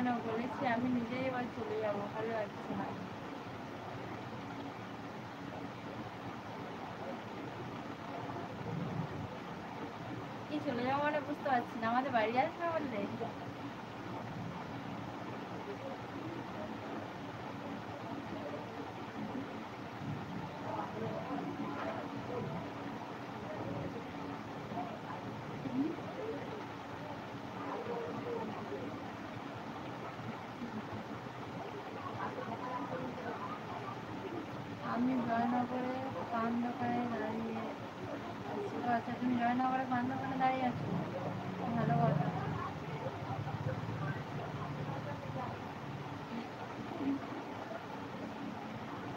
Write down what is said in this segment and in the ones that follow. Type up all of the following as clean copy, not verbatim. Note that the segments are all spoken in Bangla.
কেন বলেছি আমি নিজেই এবার চলে যাবো, ভালো লাগছে না। কি চলে যাবো মানে বুঝতে পারছি না, আমাদের বাড়ি আসবে বললে? আমি জয়নগরে পান দোকানে দাঁড়িয়ে আছি। ও আচ্ছা, তুমি জয়নগরে পান দোকানে দাঁড়িয়ে আছো, ভালো কথা।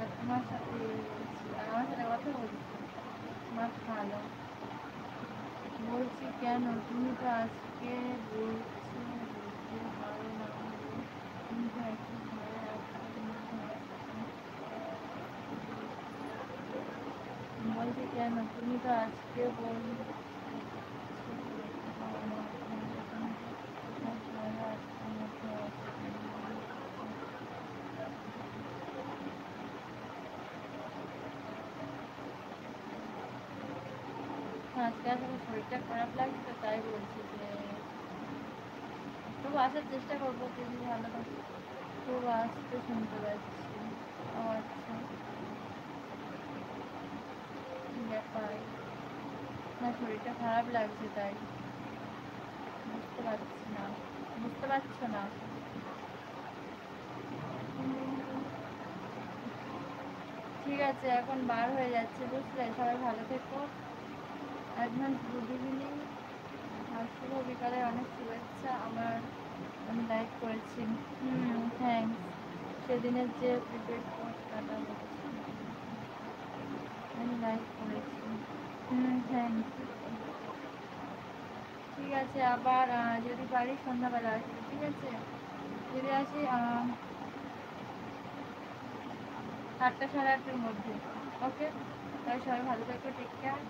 আর তোমার সাথে আর আমার সাথে কথা বলছি, তোমার ভালো বলছি কেন, তুমি তো আজকে বলছো বলতে পারো না, তুমি তো একটু সাড়ে আটটার মধ্যে বলছি কেন, তুমি তো আজকে বলছো বলতে পারো না, তুমি তো সাড়ে আটটার মধ্যে আজকে আসলে শরীরটা খারাপ লাগছে, তাই বলছি যে তবু আসার চেষ্টা করবো, যদি ভালো থাকে। খুব আসতে শুনতে পাচ্ছি। ও আচ্ছা, ব্যাপার না, শরীরটা খারাপ লাগছে তাই। বুঝতে পারছি না, বুঝতে পারছো না? ঠিক আছে, এখন বার হয়ে যাচ্ছে বুঝলে, সবাই ভালো থেকো। অ্যাডভান্স গুড ইভিনিং আর শুভ বিকালে অনেক শুভেচ্ছা। আমি লাইক করেছি। থ্যাংকস। সেদিনের যে প্রিপেড পোস্টটা হচ্ছে, আমি লাইক করেছি। থ্যাংকস। ঠিক আছে, আবার যদি পারি সন্ধ্যাবেলা আসবো, ঠিক আছে? যদি আসি 8টা সাড়ে 8টার মধ্যে। ওকে, তাই সবাই ভালো থাকো, টেক কেয়ার।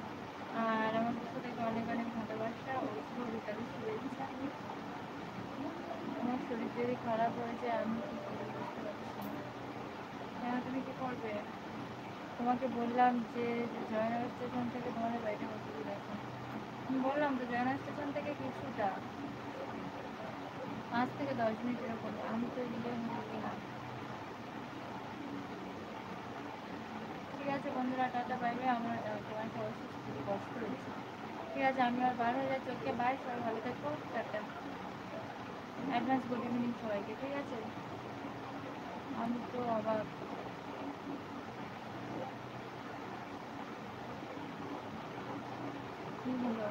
আর আমার পক্ষ থেকে অনেক অনেক ভালোবাসা ও শুভ বিকালের শুভেচ্ছা। আমার শরীর যদি খারাপ হয়ে যায় আমি কী করবো বুঝতে পারছি না। হ্যাঁ, তুমি কী করবে? তোমাকে বললাম যে জয়নগর স্টেশন থেকে তোমাদের বাড়িটা কত দূর এখন? বললাম তো জয়নগর স্টেশন থেকে কিছুটা, 5 থেকে 10 মিনিট এরকম। আমি তো হয়ে গেলাম। ঠিক আছে বন্ধুরা, টাটা বাই বাই। আমার তোমার সাথে খুবই কষ্ট হয়েছে। ঠিক আছে, আমি আর বার হয়ে যাচ্ছি। ওকে বাই, সবাই ভালো থেকো, টাটা। অ্যাডভান্স গুড ইভিনিং সবাইকে, ঠিক আছে? আমি তো অবাক, কী হলো?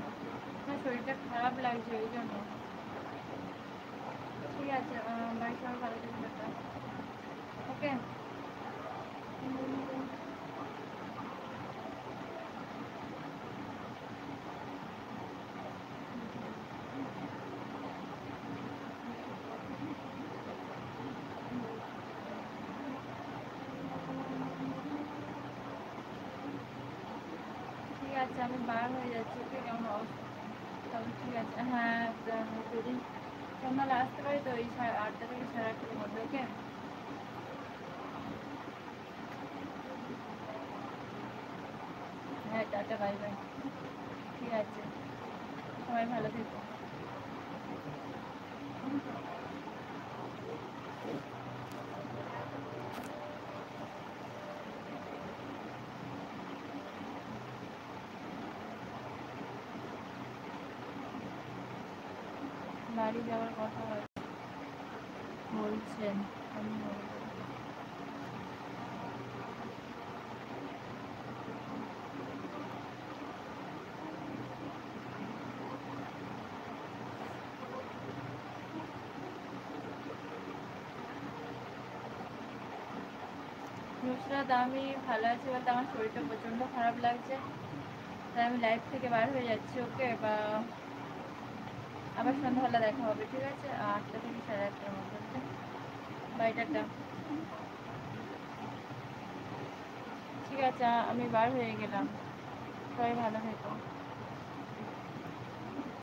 না, শরীরটা খারাপ লাগছে ওই জন্য। ঠিক আছে, বাই, সবাই ভালো থেকো, টাটা। ওকে। ঠিক আছে, আমি বার হয়ে যাচ্ছি। ওকে, কেমন অবস্থা? তবে ঠিক আছে, হ্যাঁ, যদি সন্ধ্যাবেলা আসতে পারি তো ওই 8টা থেকে সাড়ে 8টার মধ্যে। ওকে, হ্যাঁ, টাটা বাই বাই। ঠিক আছে, সবাই ভালো থেকো। বাড়ি যাওয়ার কথা বলছেন, আমি বলবো। নুসরাত, আমি ভালো আছি বলতে আমার শরীরটা প্রচণ্ড খারাপ লাগছে, তাই আমি লাইফ থেকে বার হয়ে যাচ্ছি। ওকে, বা আবার সন্ধ্যাবেলা দেখা হবে, ঠিক আছে? 8টা থেকে সাড়ে 8টার মধ্যে। ওকে, বাই, টাটা। ঠিক আছে, আমি বার হয়ে গেলাম, সবাই ভালো থেকো।